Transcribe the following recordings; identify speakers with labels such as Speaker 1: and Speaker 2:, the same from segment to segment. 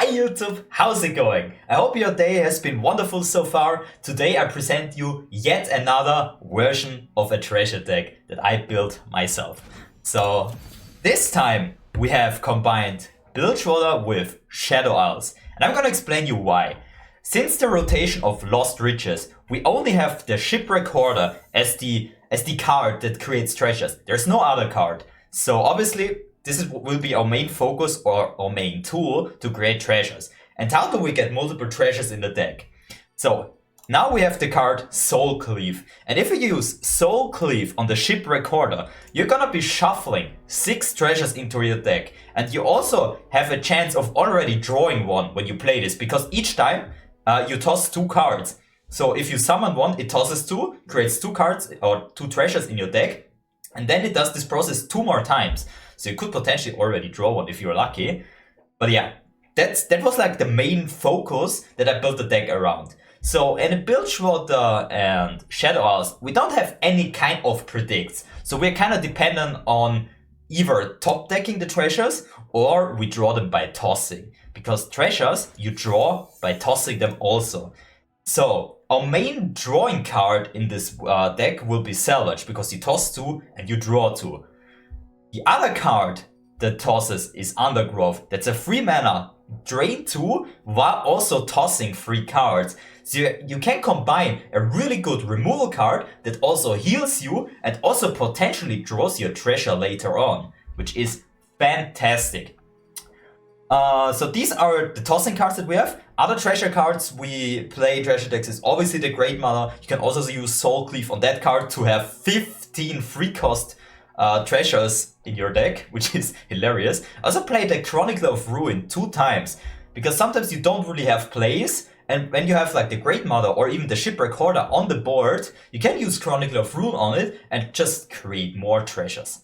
Speaker 1: YouTube, how's it going? I hope your day has been wonderful so far. Today I present you yet another version of a treasure deck that I built myself. So this time we have combined bilgewater with Shadow Isles, and I'm gonna explain you why. Since the rotation of Lost Riches, we only have the Ship Recorder as the card that creates treasures. There's no other card. So obviously will be our main focus or our main tool to create treasures. And how do we get multiple treasures in the deck? So now we have the card Soul Cleave. And if you use Soul Cleave on the Ship Recorder, you're gonna be shuffling 6 treasures into your deck. And you also have a chance of already drawing one when you play this, because each time you toss 2 cards. So if you summon one, it tosses 2, creates 2 cards or 2 treasures in your deck. And then it does this process 2 more times. So you could potentially already draw one if you're lucky. But yeah, that was like the main focus that I built the deck around. So in Bilgewater and Shadow Isles, we don't have any kind of predicts. So we're kind of dependent on either top decking the treasures or we draw them by tossing. Because treasures, you draw by tossing them also. So our main drawing card in this deck will be Salvage, because you toss 2 and you draw 2. The other card that tosses is Undergrowth. That's a 3 mana, drain 2 while also tossing 3 cards. So you can combine a really good removal card that also heals you and also potentially draws your treasure later on, which is fantastic. So these are the tossing cards that we have. Other treasure cards we play treasure decks is obviously the Great Mother. You can also use Soul Cleave on that card to have 15 free cost treasures in your deck, which is hilarious. I also played the Chronicler of Ruin 2 times, because sometimes you don't really have plays, and when you have like the Great Mother or even the Ship Recorder on the board, you can use Chronicler of Ruin on it and just create more treasures.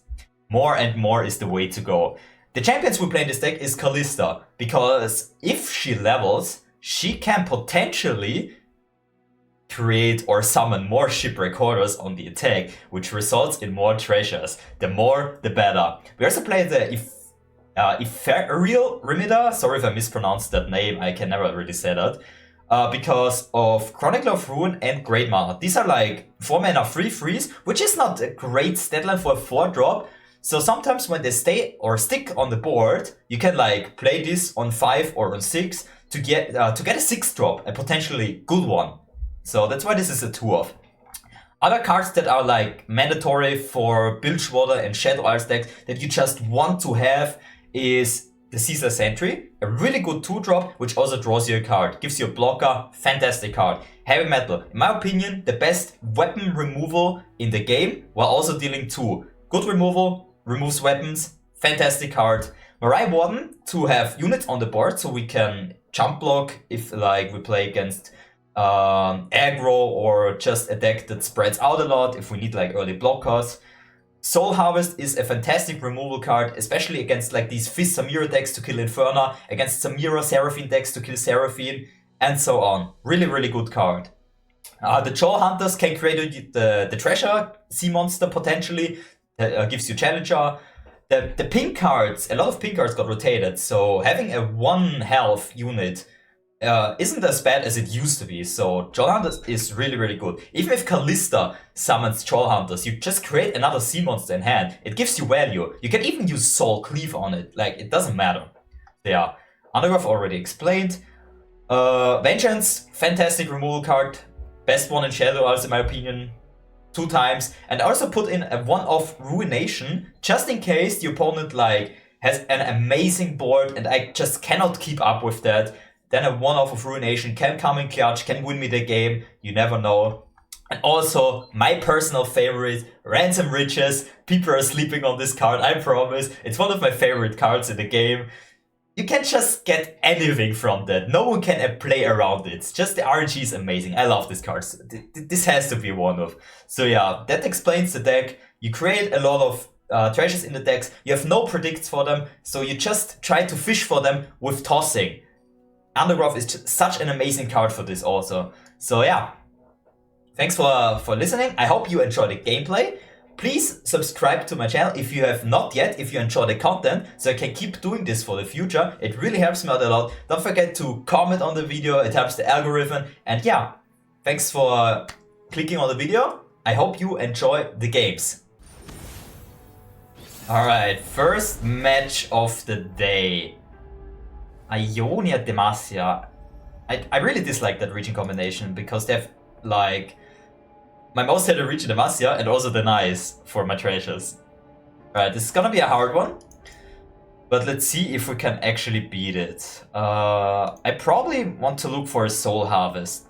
Speaker 1: More and more is the way to go. The champions we play in this deck is Kalista, because if she levels, she can potentially create or summon more Ship Recorders on the attack, which results in more treasures. The more, the better. We also play the Ethereal Remida. Sorry if I mispronounced that name, I can never really say that. Because of Chronicler of Ruin and Great Mana. These are like 4 mana 3/3s, which is not a great statline for a 4-drop. So sometimes when they stay or stick on the board, you can like play this on 5 or on 6 to get a 6-drop, a potentially good one. So that's why this is a 2-of. Other cards that are like mandatory for Bilgewater and Shadow Isles decks that you just want to have is the Caesar Sentry, a really good 2-drop, which also draws you a card, gives you a blocker, fantastic card. Heavy Metal, in my opinion, the best weapon removal in the game, while also dealing 2. Good removal, removes weapons, fantastic card. Morai Warden, to have units on the board so we can jump block if like we play against aggro or just a deck that spreads out a lot if we need like early blockers. Soul Harvest is a fantastic removal card, especially against like these Fizz Samira decks to kill Inferna, against Samira Seraphine decks to kill Seraphine, and so on. Really, really good card. The Troll Hunters can create the treasure sea monster potentially, that gives you Challenger. The pink cards, a lot of pink cards got rotated, so having a 1 health unit isn't as bad as it used to be. So Troll Hunters is really, really good. Even if Kalista summons Troll Hunters, you just create another sea monster in hand. It gives you value. You can even use Soul Cleave on it. Like, it doesn't matter. Yeah. Undergrowth already explained. Vengeance, fantastic removal card. Best one in Shadow Isles in my opinion. 2 times. And I also put in a 1-off Ruination, just in case the opponent like has an amazing board and I just cannot keep up with that. Then a 1-off of Ruination can come in clutch, can win me the game, you never know. And also, my personal favorite, Ransom Riches. People are sleeping on this card, I promise. It's one of my favorite cards in the game. You can just get anything from that. No one can play around it. Just the RNG is amazing. I love this card. This has to be 1-off. So yeah, that explains the deck. You create a lot of treasures in the decks. You have no predicts for them. So you just try to fish for them with tossing. Undergrowth is just such an amazing card for this also. So yeah, thanks for listening. I hope you enjoyed the gameplay. Please subscribe to my channel if you have not yet, if you enjoy the content, so I can keep doing this for the future. It really helps me out a lot. Don't forget to comment on the video, it helps the algorithm. And yeah, thanks for clicking on the video. I hope you enjoy the games. Alright, first match of the day. Ionia Demacia. I really dislike that region combination because they have like my most hated region Demacia and also the nice for my treasures. Alright, this is gonna be a hard one. But let's see if we can actually beat it. I probably want to look for a soul harvest.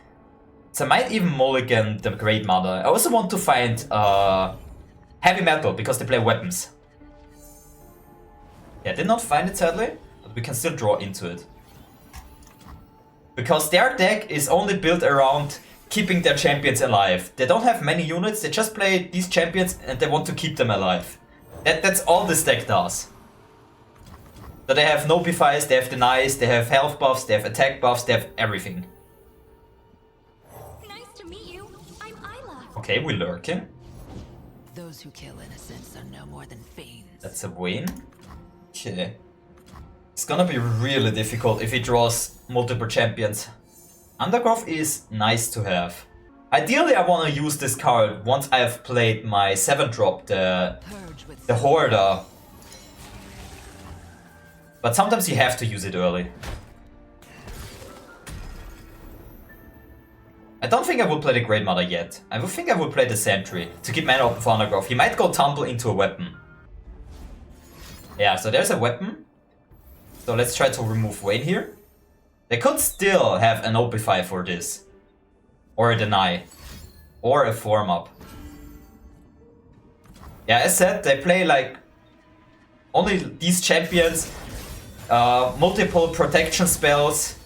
Speaker 1: So I might even mulligan the Great Mother. I also want to find heavy metal because they play weapons. Yeah, I did not find it sadly, but we can still draw into it. Because their deck is only built around keeping their champions alive. They don't have many units, they just play these champions and they want to keep them alive. That's all this deck does. So they have notifiers, they have denies, they have health buffs, they have attack buffs, they have everything.
Speaker 2: Nice to meet you. I'm Isla.
Speaker 1: Okay, we're lurking.
Speaker 3: Those who kill innocents are no more than fiends.
Speaker 1: That's a win. Okay. It's gonna be really difficult if he draws multiple champions. Undergrowth is nice to have. Ideally, I want to use this card once I have played my 7-drop, the Hoarder. But sometimes you have to use it early. I don't think I will play the Great Mother yet. I would think I will play the Sentry to keep mana open for Undergrowth. He might go Tumble into a weapon. Yeah, so there's a weapon. So let's try to remove Wayne here. They could still have an Opify for this. Or a Deny. Or a Form Up. Yeah, as said, they play like only these champions. Multiple protection spells.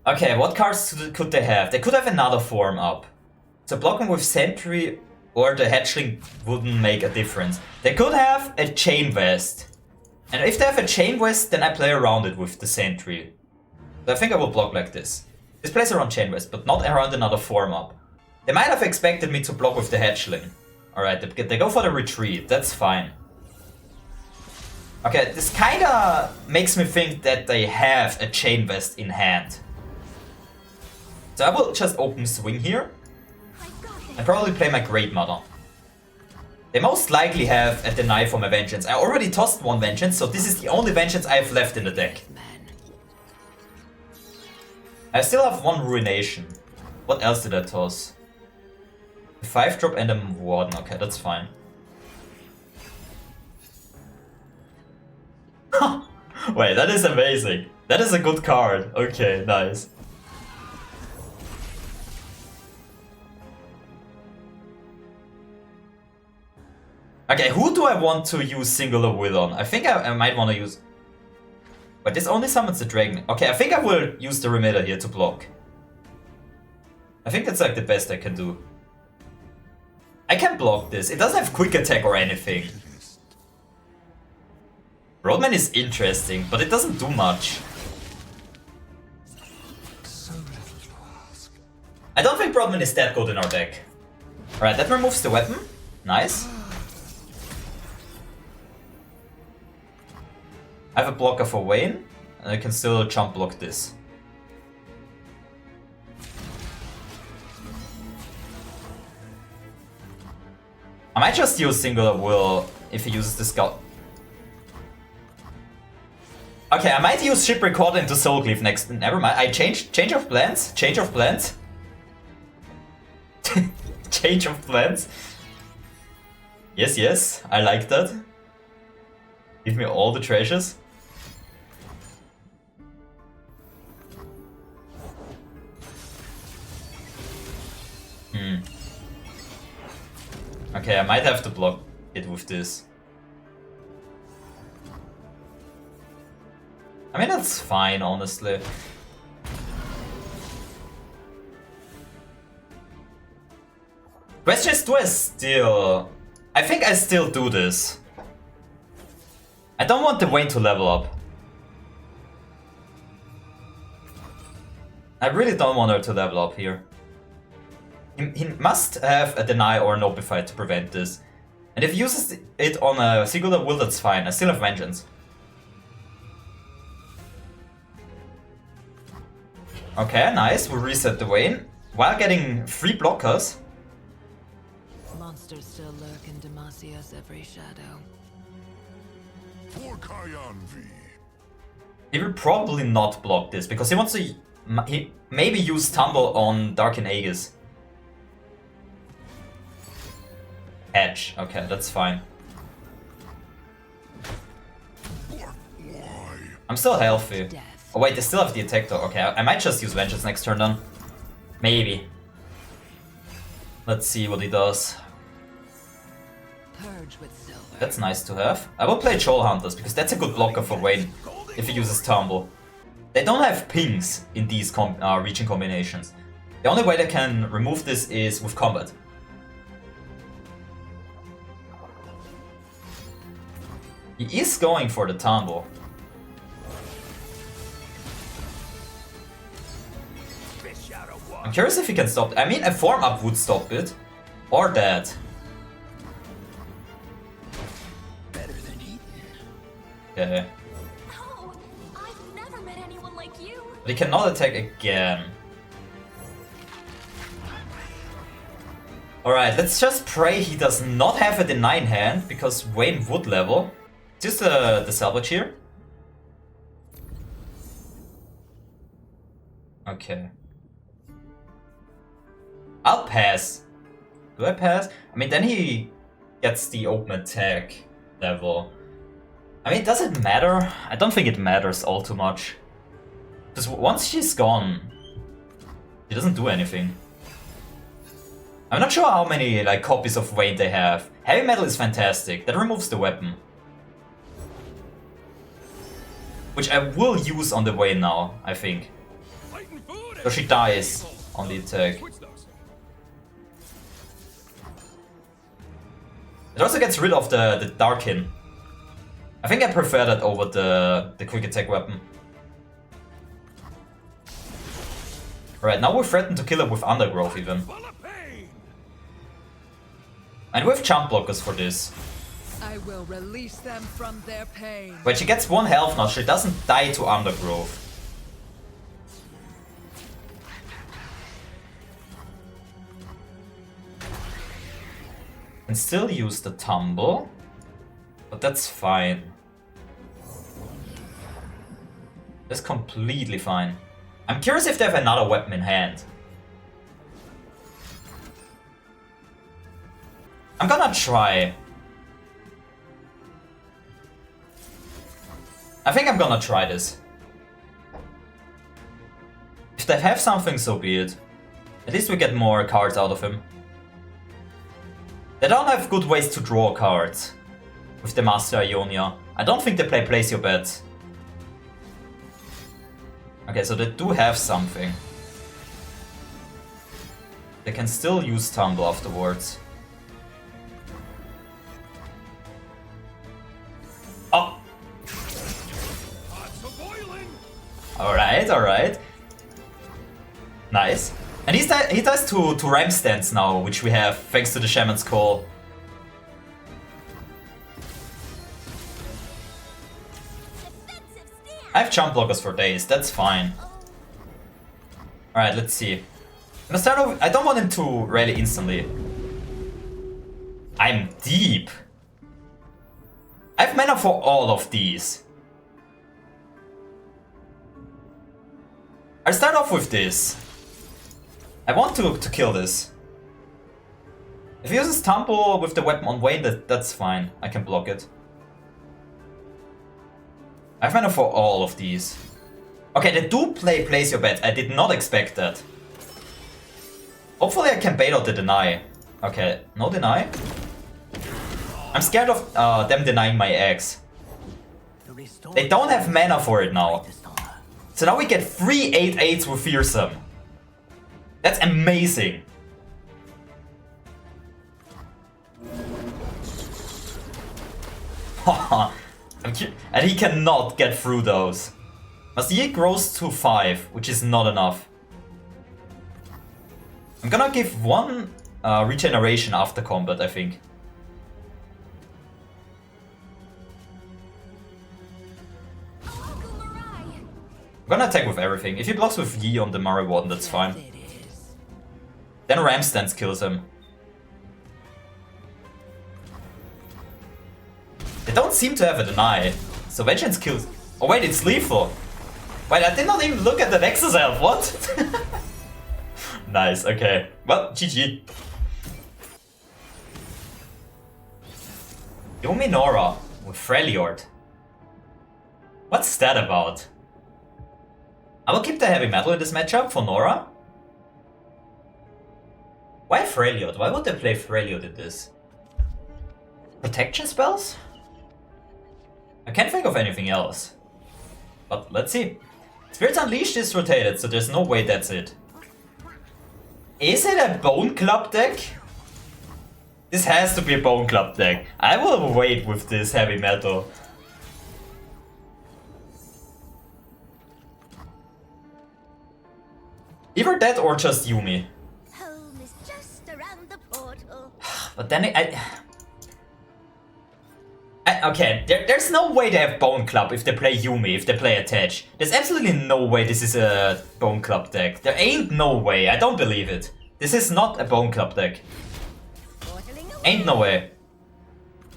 Speaker 1: Okay, what cards could they have? They could have another Form Up. So blocking with Sentry or the Hatchling wouldn't make a difference. They could have a Chain Vest. And if they have a Chain Vest, then I play around it with the Sentry. So I think I will block like this. This plays around Chain Vest, but not around another Form Up. They might have expected me to block with the Hatchling. Alright, they go for the Retreat, that's fine. Okay, this kinda makes me think that they have a Chain Vest in hand. So I will just open Swing here. And probably play my Great Mother. They most likely have a Deny for my Vengeance. I already tossed one Vengeance, so this is the only Vengeance I have left in the deck. I still have one Ruination. What else did I toss? A 5-drop and a Warden. Okay, that's fine. Wait, that is amazing. That is a good card. Okay, nice. Okay, who do I want to use Singular Will on? I think I might want to use... But this only summons the Dragon. Okay, I think I will use the Remitter here to block. I think that's like the best I can do. I can block this. It doesn't have quick attack or anything. Roadman is interesting, but it doesn't do much. I don't think Roadman is that good in our deck. Alright, that removes the weapon. Nice. I have a blocker for Wayne, and I can still jump block this. I might just use Singular Will if he uses the Scout. Okay, I might use Ship Recorder into Soul Cleave next. Never mind. I change of plans. Change of plans. Change of plans. Yes, yes. I like that. Give me all the treasures. Okay, I might have to block it with this. I mean, that's fine, honestly. Question is, do I still... I think I still do this. I don't want the Wayne to level up. I really don't want her to level up here. He must have a deny or a notify to prevent this. And if he uses it on a singular will, that's fine. I still have vengeance. Okay, nice. We reset the Vayne while getting 3 blockers.
Speaker 3: Monsters still lurk in Demasia's every shadow.
Speaker 1: He will probably not block this because he wants to maybe use Tumble on Dark Aegis. Edge. Okay, that's fine. I'm still healthy. Oh wait, they still have the attack though. Okay, I might just use Vengeance next turn then. Maybe. Let's see what he does.
Speaker 3: Purge with silver.
Speaker 1: That's nice to have. I will play Troll Hunters because that's a good blocker for Vayne if he uses Tumble. They don't have pings in these region combinations. The only way they can remove this is with combat. He is going for the Tumble. I'm curious if he can stop it. I mean, a form up would stop it. Or that.
Speaker 4: Better than eating.
Speaker 1: Okay.
Speaker 2: No, I've never met anyone like you.
Speaker 1: But he cannot attack again. Alright, let's just pray he does not have a deny in hand, because Vayne would level. Just the salvage here. Okay. I'll pass. Do I pass? I mean, then he gets the open attack level. I mean, does it matter? I don't think it matters all too much. Because once she's gone, she doesn't do anything. I'm not sure how many like copies of Vayne they have. Heavy metal is fantastic. That removes the weapon. Which I will use on the Vayne now, I think. So she dies on the attack. It also gets rid of the Darkin. I think I prefer that over the quick attack weapon. Right, now we threaten to kill it with Undergrowth even. And we have jump blockers for this.
Speaker 3: I will release them from their pain.
Speaker 1: Wait, she gets 1 health now, she doesn't die to Undergrowth. Can still use the Tumble, but that's fine. That's completely fine. I'm curious if they have another weapon in hand. I'm gonna try. I think I'm gonna try this. If they have something, so be it. At least we get more cards out of him. They don't have good ways to draw cards with the Master Ionia. I don't think they play Place Your Bet. Okay, so they do have something. They can still use Tumble afterwards. Oh! Alright, alright. Nice. And he dies to Ram Stance now, which we have thanks to the Shaman's Call. I have jump blockers for days, that's fine. Alright, let's see. I'm gonna start off. I don't want him to rally instantly. I'm deep. I have mana for all of these. I'll start off with this. I want to kill this. If he uses Tumble with the weapon on Vayne, that's fine. I can block it. I have mana for all of these. Okay, they do play Place Your Bet. I did not expect that. Hopefully I can bait out the deny. Okay, no deny. I'm scared of them denying my eggs. They don't have mana for it now. So now we get 3 8/8s with Fearsome. That's amazing. And he cannot get through those. Masir grows to 5, which is not enough. I'm gonna give one regeneration after combat, I think. I'm gonna attack with everything. If he blocks with Yi on the Mari Warden, that's fine. Then Ram Stance kills him. They don't seem to have a deny. So Vengeance kills. Oh wait, it's lethal. Wait, I did not even look at the Nexus Elf, what? Nice, okay. Well, GG. Yumi Nora with Freljord. What's that about? I will keep the heavy metal in this matchup for Nora. Why Freljord? Why would they play Freljord in this? Protection spells? I can't think of anything else. But let's see. Spirits Unleashed is rotated, so there's no way that's it. Is it a Bone Club deck? This has to be a Bone Club deck. I will wait with this heavy metal. Either that or just Yumi.
Speaker 2: Home is just around the portal.
Speaker 1: But then okay, there's no way they have Bone Club if they play Yumi, if they play Attach. There's absolutely no way this is a Bone Club deck. There ain't no way, I don't believe it. This is not a Bone Club deck. Ain't no way.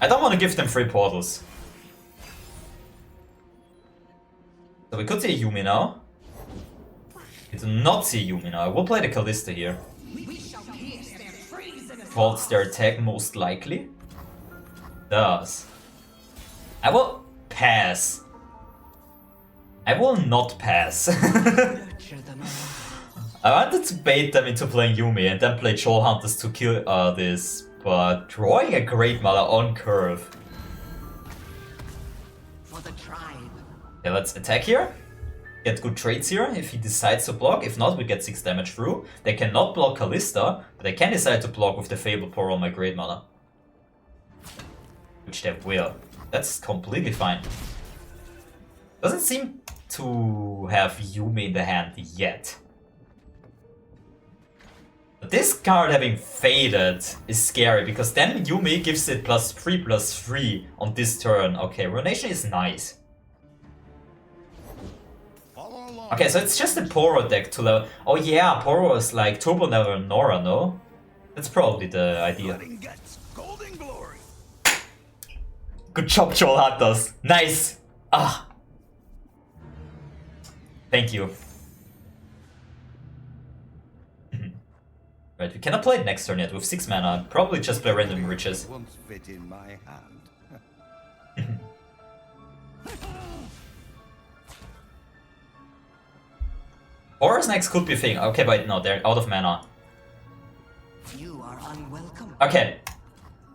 Speaker 1: I don't want to give them free portals. So we could see Yumi now. We do not see Yumi now. I will play the Callista here. Faults their attack most likely. Does. I will pass. I will not pass. I wanted to bait them into playing Yumi and then play Troll Hunters to kill this, but drawing a Great Mother on curve.
Speaker 3: For the tribe.
Speaker 1: Okay, let's attack here. Get good trades here if he decides to block. If not, we get 6 damage through. They cannot block Callista, but they can decide to block with the Fable Pour on my Great Mother. Which they will. That's completely fine. Doesn't seem to have Yumi in the hand yet. But this card having faded is scary, because then Yumi gives it +3/+3 on this turn. Okay, Ruination is nice. Okay, so it's just a Poro deck to level. Oh yeah, Poro is like Turbo Never Nora, no? That's probably the idea. Good job, Troll Hunters. Nice! Ah! Thank you. Right, we cannot play it next turn yet with 6 mana. Probably just play random riches.
Speaker 4: Won't fit in my hand.
Speaker 1: Horus next could be a thing. Okay, but no, they're out of mana.
Speaker 3: You are unwelcome.
Speaker 1: Okay.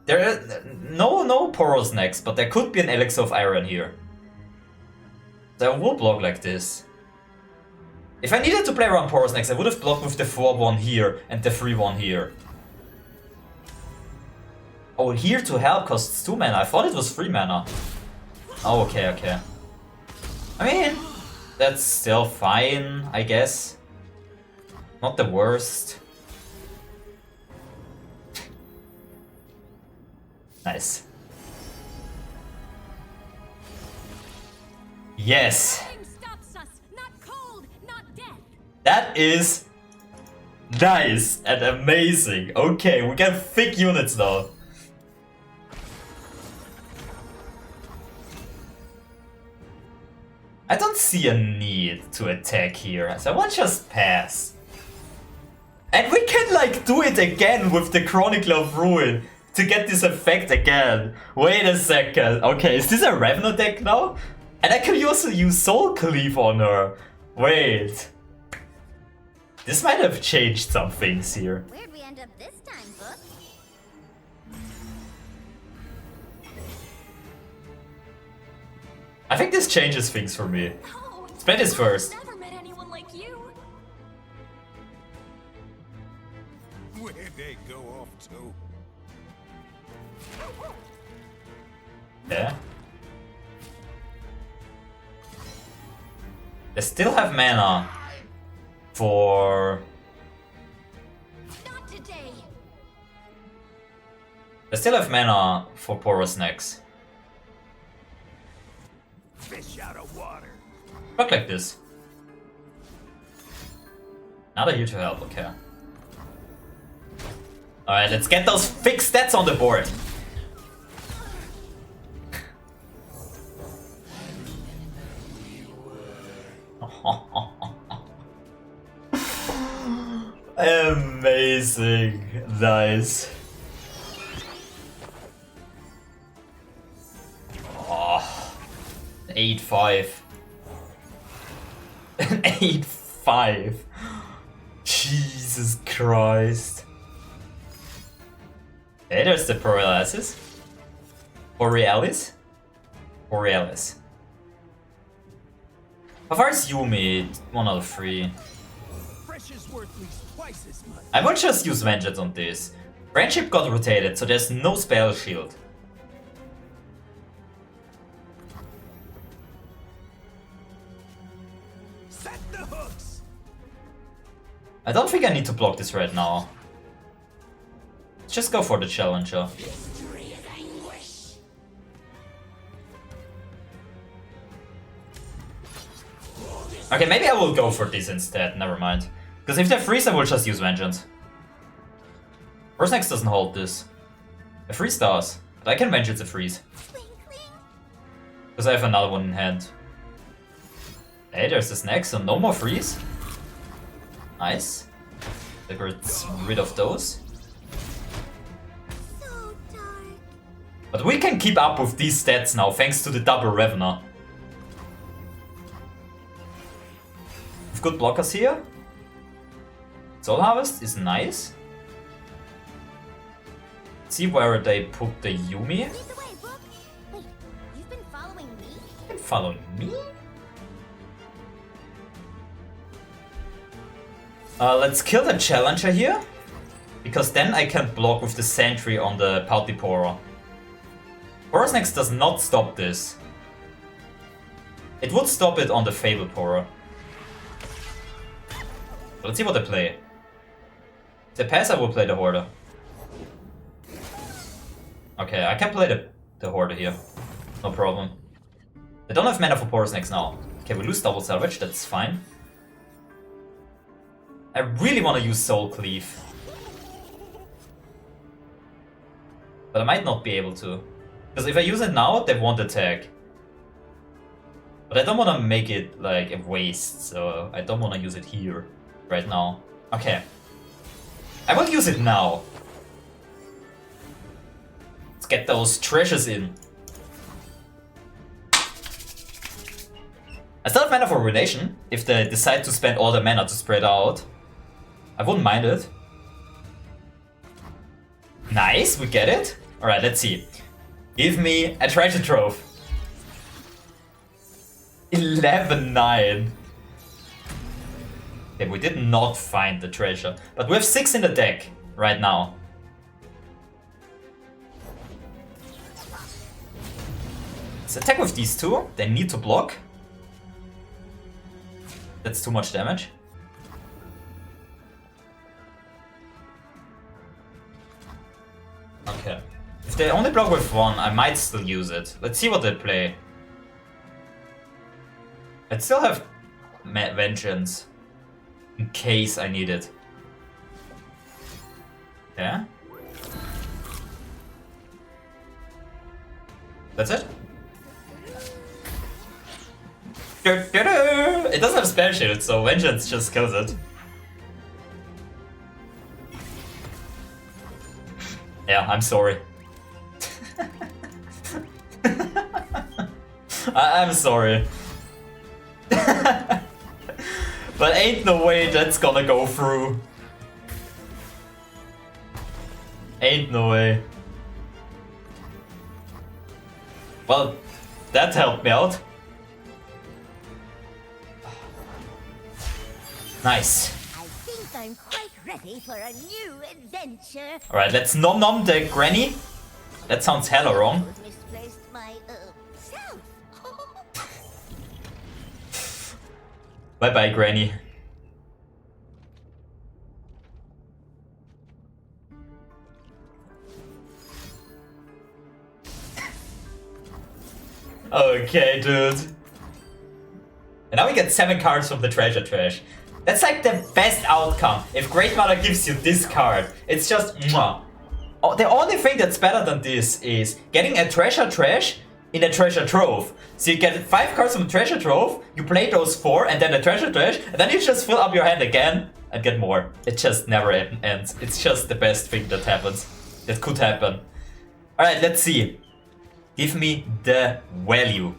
Speaker 1: There are no Poros next, but there could be an Elixir of Iron here. So I will block like this. If I needed to play around Poros next, I would have blocked with the 4-1 here and the 3-1 here. Oh, here to help costs 2 mana. I thought it was 3 mana. Oh, okay, okay. I mean, that's still fine, I guess. Not the worst. Nice. Yes.
Speaker 2: Stops us, not cold, not death.
Speaker 1: That is nice and amazing. Okay, we get thick units now. I don't see a need to attack here, so I will just pass. And we can like do it again with the Chronicler of Ruin to get this effect again. Wait a second. Okay, is this a Revenant deck now? And I can also use Soul Cleave on her. Wait. This might have changed some things here.
Speaker 2: Where'd we end up this time, book?
Speaker 1: I think this changes things for me.
Speaker 2: Oh,
Speaker 1: Spend this first.
Speaker 2: never met anyone like you.
Speaker 4: Where'd they go off to?
Speaker 1: Yeah. They still have mana for I still have mana for porous necks.
Speaker 4: Fish out of water.
Speaker 1: Look like this. Another here to help, okay. Alright, let's get those fixed stats on the board. Amazing. Nice. Oh, 8-5. 8-5. Jesus Christ. Hey, there's the Borealis. Borealis? Borealis. How far is Yumi? 1 out of 3.
Speaker 4: Fresh is worth at least twice as much.
Speaker 1: I will just use Vengeance on this. Friendship got rotated, so there's no spell shield.
Speaker 4: Set the hooks.
Speaker 1: I don't think I need to block this right now. Let's just go for the challenger. Okay, maybe I will go for this instead, never mind. Because if they freeze, I will just use Vengeance. First next doesn't hold this. A freeze does, but I can Vengeance a freeze. Because I have another one in hand. Hey, there's this next, so no more freeze. Nice. That gets rid of those.
Speaker 2: So dark.
Speaker 1: But we can keep up with these stats now, thanks to the double Revener. We've got blockers here. Soul Harvest is nice. See where they put the Yumi.
Speaker 2: Lead the way, Brooke. Wait, you've been following me?
Speaker 1: And following me? Let's kill the challenger here. Because then I can block with the sentry on the Pautipora. Porous Next does not stop this. It would stop it on the Fable Pora. Let's see what they play. If they pass, I will play the Hoarder. Okay, I can play the Hoarder here. No problem. I don't have mana for Porous Next now. Okay, we lose double salvage, that's fine. I really want to use Soul Cleave. But I might not be able to. Because if I use it now, they won't attack. But I don't want to make it like a waste, so I don't want to use it here right now. Okay. I will use it now. Let's get those treasures in. I still have mana for Ruination, if they decide to spend all the mana to spread out. I wouldn't mind it. Nice, we get it. Alright, let's see. Give me a treasure trove. 11-9. Okay, we did not find the treasure. But we have 6 in the deck right now. Let's attack with these two. They need to block. That's too much damage. Okay. If they only block with one, I might still use it. Let's see what they play. I'd still have Vengeance. In case I need it. Yeah? That's it? It doesn't have spell shield, so Vengeance just kills it. Yeah, I'm sorry. I'm sorry. But ain't no way that's gonna go through. Ain't no way. Well, that helped me out. Nice.
Speaker 2: I think I'm quite ready for a new adventure.
Speaker 1: Alright, let's nom nom the granny. That sounds hella wrong.
Speaker 2: Misplaced my self.
Speaker 1: Bye bye, granny. Okay, dude. And now we get 7 cards from the treasure trash. That's like the best outcome. If Great Mother gives you this card, it's just mwah. Oh, the only thing that's better than this is getting a treasure trash in a treasure trove. So you get 5 cards from the treasure trove, you play those 4 and then the treasure trash, and then you just fill up your hand again and get more. It just never ends. It's just the best thing that happens. That could happen. Alright, let's see. Give me the value.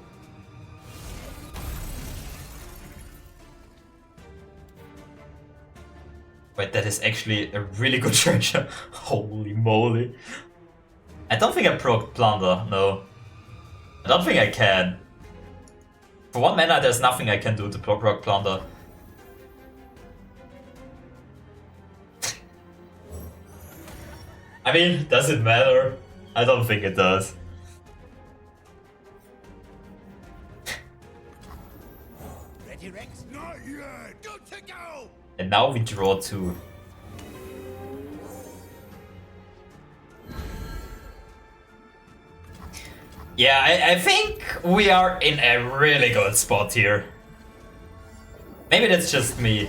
Speaker 1: Wait, that is actually a really good treasure. Holy moly. I don't think I proc Plunder, no. I don't think I can. For 1 mana, there's nothing I can do to proc Plunder. I mean, does it matter? I don't think it does.
Speaker 4: Ready, Rex? Not yet. Got to go.
Speaker 1: And now we draw 2. Yeah, I think we are in a really good spot here. Maybe that's just me.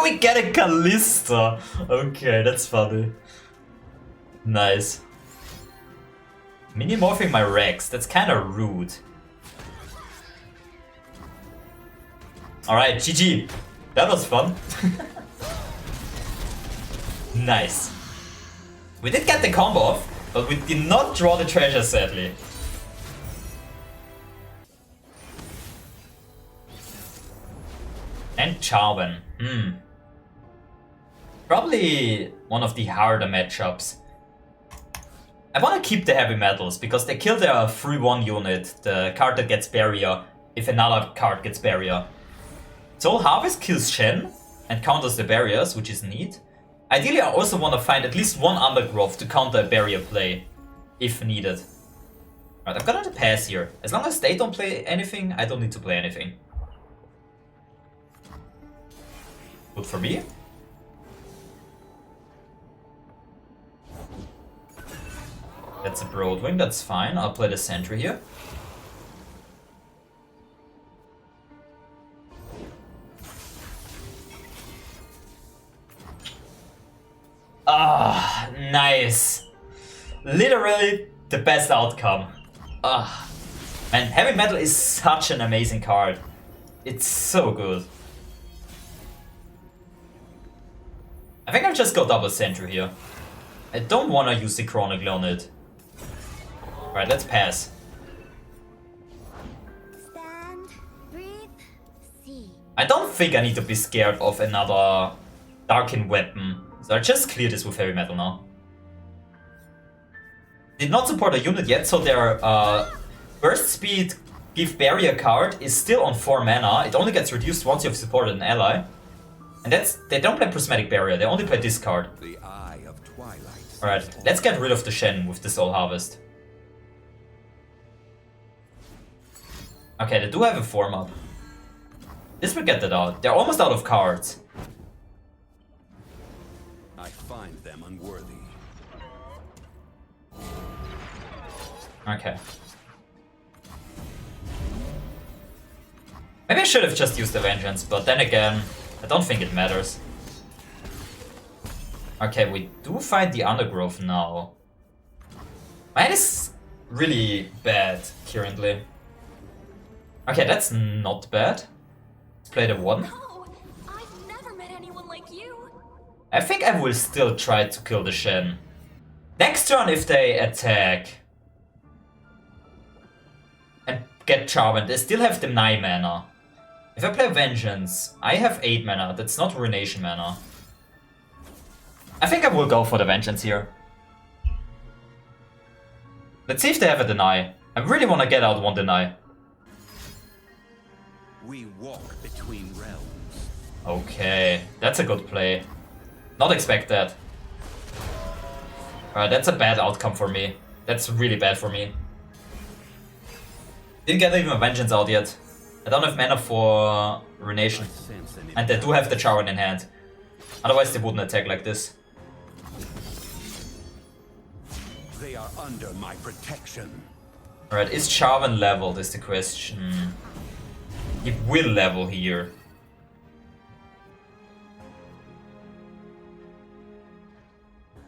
Speaker 1: We get a Callista. Okay, that's funny. Nice. Mini-morphing my Rex, that's kinda rude. Alright, GG. That was fun. Nice. We did get the combo off, but we did not draw the treasure, sadly. And Charwen. Probably one of the harder matchups. I want to keep the heavy metals, because they kill their 3-1 unit, the card that gets barrier, if another card gets barrier. Soul Harvest kills Shen and counters the barriers, which is neat. Ideally, I also want to find at least 1 Undergrowth to counter a barrier play, if needed. Alright, I'm gonna pass here. As long as they don't play anything, I don't need to play anything. Good for me. That's a Broadwing, that's fine. I'll play the Sentry here. Ah, nice. Literally the best outcome. Ah, man, Heavy Metal is such an amazing card. It's so good. I think I'll just go double Sentry here. I don't want to use the Chronicle on it. Alright, let's pass.
Speaker 2: Stand, breathe, see.
Speaker 1: I don't think I need to be scared of another Darkin weapon. So I'll just clear this with Heavy Metal now. Did not support a unit yet, so their burst speed give barrier card is still on 4 mana. It only gets reduced once you've supported an ally. And that's, they don't play Prismatic Barrier, they only play this card.
Speaker 4: The Eye of Twilight.
Speaker 1: Alright, let's get rid of the Shen with the Soul Harvest. Okay, they do have a form up. This will get that out. They're almost out of cards.
Speaker 4: I find them unworthy.
Speaker 1: Okay. Maybe I should have just used the Vengeance, but then again, I don't think it matters. Okay, we do find the Undergrowth now. Mine is really bad currently. Okay, that's not bad. Let's play the 1.
Speaker 2: No, I've never met anyone like you.
Speaker 1: I think I will still try to kill the Shen. Next turn, if they attack and get Charmed, they still have the 9 mana. If I play Vengeance, I have 8 mana. That's not Ruination mana. I think I will go for the Vengeance here. Let's see if they have a Deny. I really want to get out 1 Deny.
Speaker 4: We walk between realms.
Speaker 1: Okay, that's a good play. Not expect that. Alright, that's a bad outcome for me. That's really bad for me. Didn't get even a Vengeance out yet. I don't have mana for Ruination. And they do have the Charwen in hand. Otherwise they wouldn't attack like this.
Speaker 4: They are under my protection.
Speaker 1: Alright, is Jarvan leveled is the question. He will level here.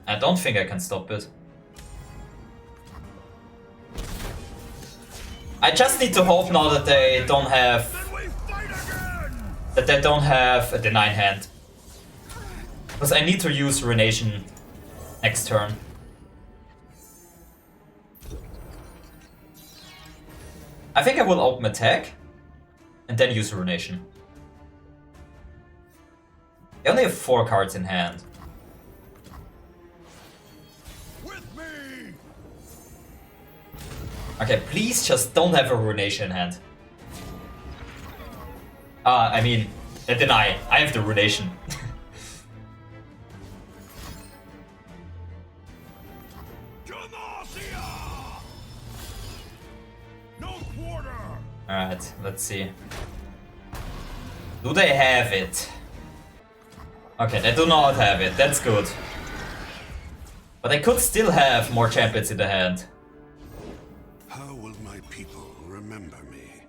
Speaker 1: I don't think I can stop it. I just need to hope now that they don't have a deny hand. Because I need to use Ruination next turn. I think I will open attack and then use Ruination. They only have 4 cards in hand. Okay, please just don't have a Ruination in hand. I mean, a deny. I have the Ruination. Alright, let's see. Do they have it? Okay, they do not have it. That's good. But they could still have more champions in the hand.
Speaker 4: How will my people remember me?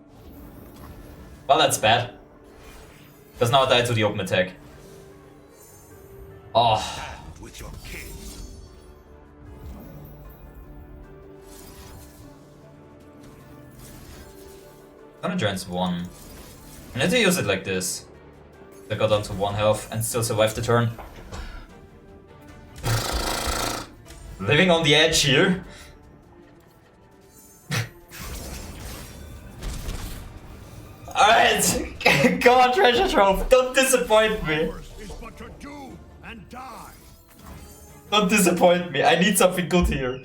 Speaker 1: Well, that's bad. Because now I die to the open attack. Oh.
Speaker 4: With your king.
Speaker 1: Gonna drains 1. I need to use it like this. They got down to 1 health and still survive the turn. Living on the edge here. Alright! Come on, treasure trove! Don't disappoint me! Don't disappoint me, I need something good here.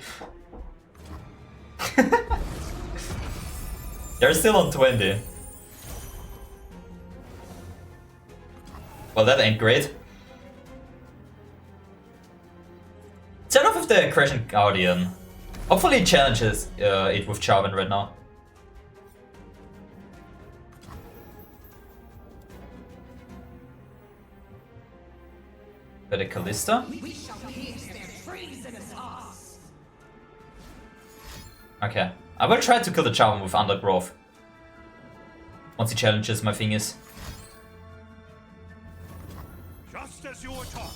Speaker 1: They're still on 20. Well, that ain't great. Set off with the Crashing Guardian. Hopefully it challenges it with Jarvan right now. Better Callista? Okay. I will try to kill the Jarvan with Undergrowth. Once he challenges my thingies.
Speaker 4: Just as you were taught.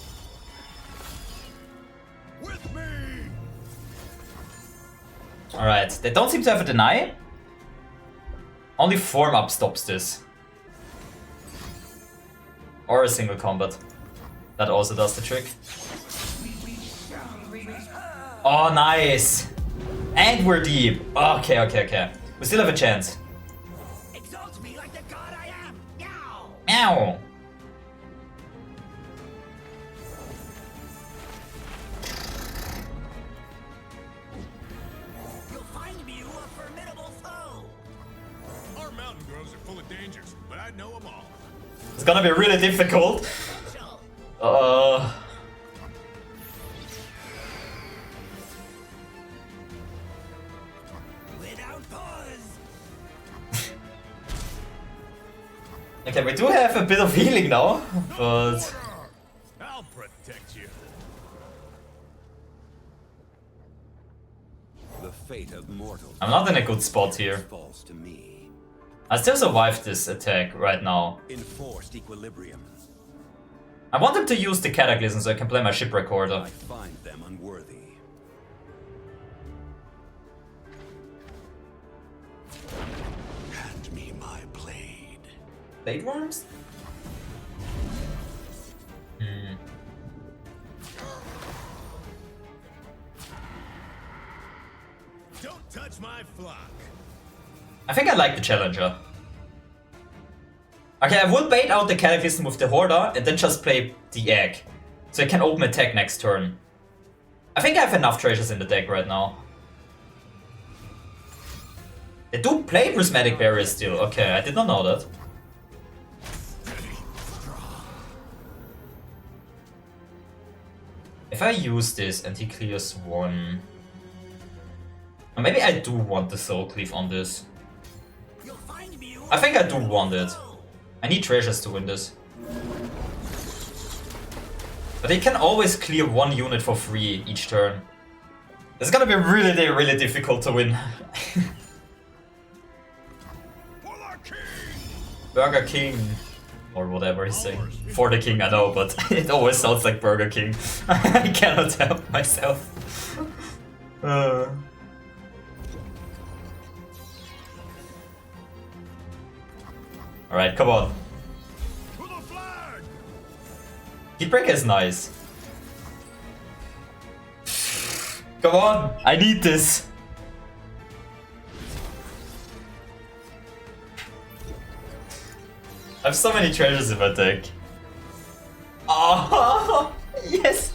Speaker 4: With me.
Speaker 1: Alright, they don't seem to have a deny. Only form up stops this. Or a single combat. That also does the trick. Oh, nice! And we're deep. Okay, okay, okay. We still have a chance.
Speaker 4: Exalt me like the god I am. Meow.
Speaker 1: Meow!
Speaker 4: You'll find me a formidable foe. Our mountain groves are full of dangers, but I know them all.
Speaker 1: It's gonna be really difficult.
Speaker 4: Without pause.
Speaker 1: Okay, we do have a bit of healing now, but...
Speaker 4: I'll protect you. The fate of mortals.
Speaker 1: I'm not in a good spot here.
Speaker 4: Falls to me.
Speaker 1: I still survive this attack right now.
Speaker 4: Enforced equilibrium.
Speaker 1: I want him to use the Cataclysm so I can play my ship recorder.
Speaker 4: I find them unworthy. Hand me my blade.
Speaker 1: Blade worms?
Speaker 4: Don't touch my flock.
Speaker 1: I think I like the Challenger. Okay, I will bait out the Cataclysm with the Hoarder and then just play the Egg. So I can open attack next turn. I think I have enough treasures in the deck right now. They do play Prismatic Barrier still. Okay, I did not know that. If I use this and he clears 1... Or maybe I do want the Soul Cleave on this. I think I do want it. I need treasures to win this. But they can always clear 1 unit for free each turn. It's gonna be really, really difficult to win.
Speaker 4: For the king!
Speaker 1: Burger King. Or whatever he's saying. For the king, I know, but it always sounds like Burger King. I cannot help myself. Alright, come on.
Speaker 4: To the flag!
Speaker 1: Heatbreaker is nice. Come on, I need this. I have so many treasures in my deck. Oh, yes.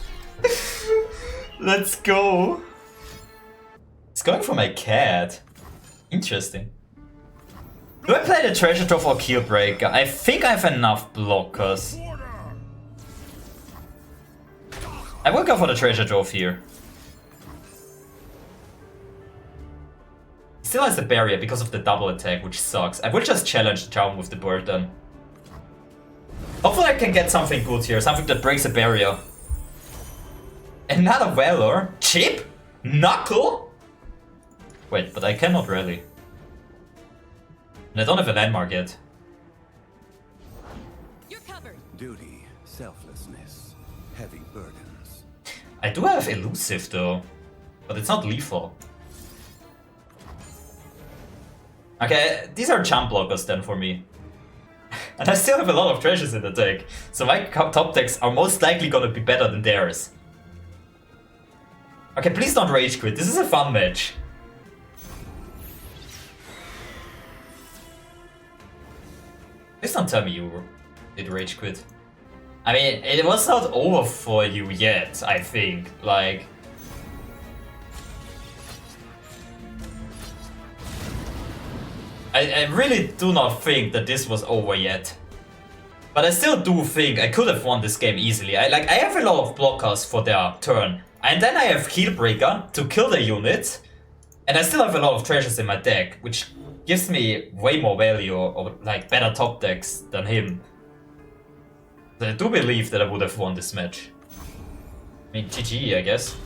Speaker 1: Let's go. It's going for my cat. Interesting. Do I play the treasure trove or Keelbreaker? I think I have enough blockers. I will go for the treasure trove here. Still has the barrier because of the double attack, which sucks. I will just challenge the charm with the bird then. Hopefully I can get something good here, something that breaks a barrier. Another Valor? Chip? Knuckle? Wait, but I cannot rally. And I don't have a landmark yet.
Speaker 2: You're covered.
Speaker 5: Duty, selflessness, heavy burdens.
Speaker 1: I do have elusive though, but it's not lethal. Okay, these are jump blockers then for me. And I still have a lot of treasures in the deck, so my top decks are most likely gonna be better than theirs. Okay, please don't rage quit, this is a fun match. Please don't tell me you did rage quit. I mean, it was not over for you yet, I think, like... I really do not think that this was over yet. But I still do think I could have won this game easily. I have a lot of blockers for their turn. And then I have Keelbreaker to kill the unit. And I still have a lot of treasures in my deck, which gives me way more value or like better top decks than him. So I do believe that I would have won this match. I mean, GG, I guess.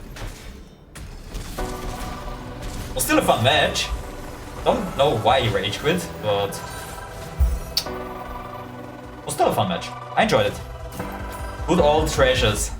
Speaker 1: Was still a fun match. Don't know why he rage quit, but was still a fun match. I enjoyed it. Good old treasures.